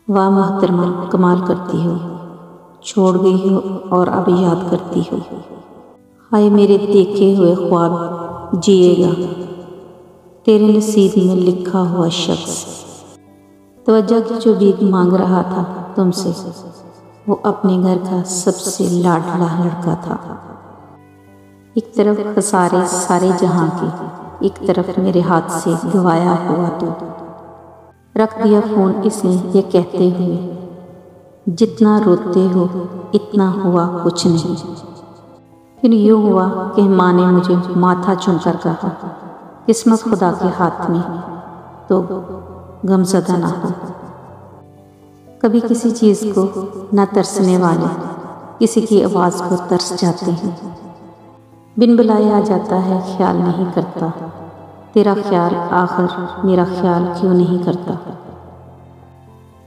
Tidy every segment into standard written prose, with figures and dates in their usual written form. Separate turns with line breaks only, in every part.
वाह मोहतरमा, कमाल करती हो, छोड़ गई हो और अब याद करती हो। हाय मेरे देखे हुए ख्वाब जिएगा, तेरे नसीब में लिखा हुआ शख्स। तवज्जो की जो भीख मांग रहा था तुमसे, वो अपने घर का सबसे लाडला लड़का था। एक तरफ खसारे सारे जहां के, एक तरफ मेरे हाथ से गवाया हुआ तो। रख दिया फोन इसने ये कहते हुए, जितना रोते हो इतना हुआ कुछ नहीं। फिर यूँ हुआ कि माँ ने मुझे माथा चूमकर कहा, किस्मत खुदा के हाथ में, तो गमज़दा ना हो। कभी किसी चीज़ को न तरसने वाले किसी की आवाज़ को तरस जाते हैं। बिन बुलाए आ जाता है, ख्याल नहीं करता तेरा ख्याल, आखिर मेरा ख्याल क्यों नहीं करता।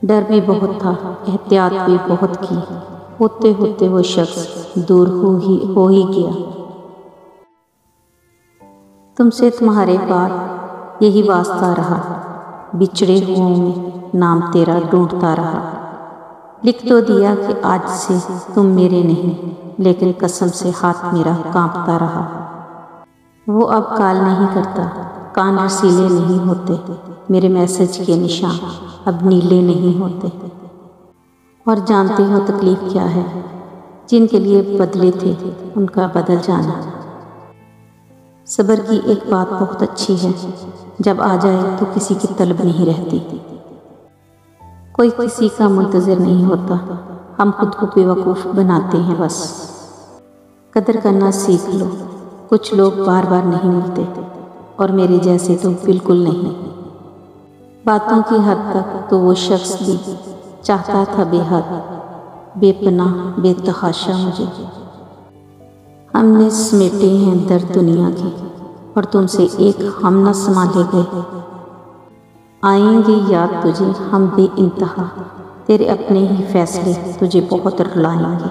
डर भी बहुत था, एहतियात भी बहुत की, होते होते वो शख्स दूर हो ही गया। तुमसे तुम्हारे बाद यही वास्ता रहा, बिछड़े हुओं में नाम तेरा ढूंढता रहा। लिख तो दिया कि आज से तुम मेरे नहीं, लेकिन कसम से हाथ मेरा कांपता रहा। वो अब कॉल नहीं करता, कान रसीले नहीं होते, मेरे मैसेज के निशान अब नीले नहीं होते। और जानते हो तकलीफ क्या है, जिनके लिए बदले थे उनका बदल जाना। सब्र की एक बात बहुत अच्छी है, जब आ जाए तो किसी की तलब नहीं रहती। कोई किसी का मुंतज़िर नहीं होता, हम खुद को बेवकूफ़ बनाते हैं बस। कदर करना सीख लो, कुछ लोग बार बार नहीं मिलते और मेरे जैसे तो बिल्कुल नहीं। बातों की हद तक तो वो शख्स भी चाहता था बेहद, बेपनाह बेतहाशा मुझे। हमने समेटे हैं दर्द दुनिया के, और तुमसे एक हम न संभाले गए। आएंगे याद तुझे हम बेइंतहा, तेरे अपने ही फैसले तुझे बहुत रुलाएंगे।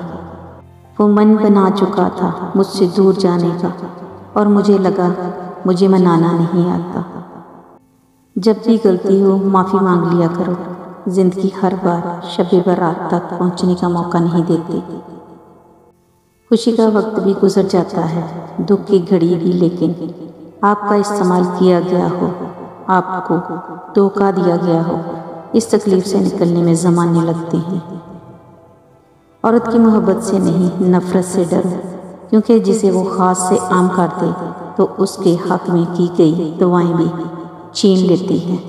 वो मन बना चुका था मुझसे दूर जाने का, और मुझे लगा मुझे मनाना नहीं आता। जब भी गलती हो माफ़ी मांग लिया करो, ज़िंदगी हर बार शब बारात तक पहुंचने का मौका नहीं देती। खुशी का वक्त भी गुजर जाता है, दुख की घड़ी भी, लेकिन आपका इस्तेमाल किया गया हो, आपको धोखा दिया गया हो, इस तकलीफ़ से निकलने में ज़माने लगते हैं। औरत की मोहब्बत से नहीं, नफ़रत से डरो, क्योंकि जिसे वो ख़ास से आम कर दे तो उसके हक़ में की गई दुआएं भी छीन लेती हैं।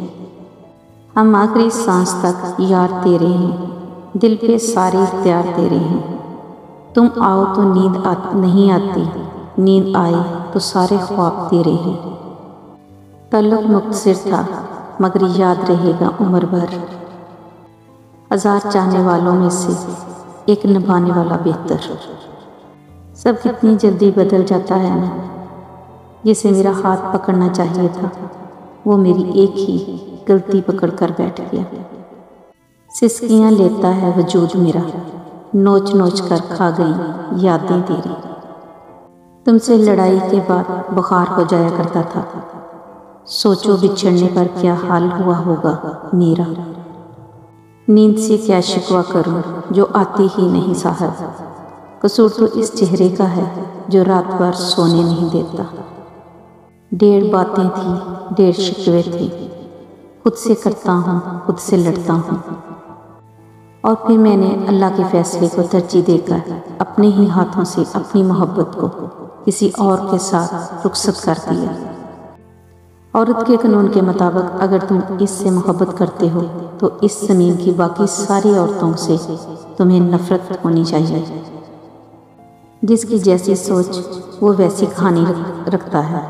हम आखिरी सांस तक यार तेरे हैं, दिल पे सारे इख्तियार तेरे हैं। तुम आओ तो नींद नहीं आती, नींद आए तो सारे ख्वाब तेरे हैं। तल्लुक़ मुख्तसर था मगर याद रहेगा उम्र भर। हज़ार चाहने वालों में से एक निभाने वाला बेहतर। सब कितनी जल्दी बदल जाता है ना। जिसे मेरा हाथ पकड़ना चाहिए था, वो मेरी एक ही गलती पकड़ कर बैठ गया। सिसकियाँ लेता है वजूद मेरा, नोच नोच कर खा गई यादें तेरी। तुमसे लड़ाई के बाद बुखार हो जाया करता था, सोचो बिछड़ने पर क्या हाल हुआ होगा मेरा। नींद से क्या शिकवा करूं जो आती ही नहीं साहब, कसूर तो इस चेहरे का है जो रात भर सोने नहीं देता। 1.5 बातें थी, 1.5 शिकवे थे, खुद से करता हूँ, खुद से लड़ता हूँ। और फिर मैंने अल्लाह के फैसले को तरजीह देकर अपने ही हाथों से अपनी मोहब्बत को किसी और के साथ रुखसत कर दिया। औरत के कानून के मुताबिक अगर तुम इससे मोहब्बत करते हो तो इस ज़मीन की बाकी सारी औरतों से तुम्हें नफ़रत होनी चाहिए। जिसकी जैसी सोच वो वैसी कहानी रखता है।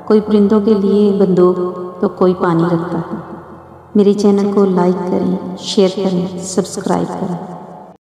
कोई परिंदों के लिए बंदूक तो कोई पानी रखता है। मेरे चैनल को लाइक करें, शेयर करें, सब्सक्राइब करें।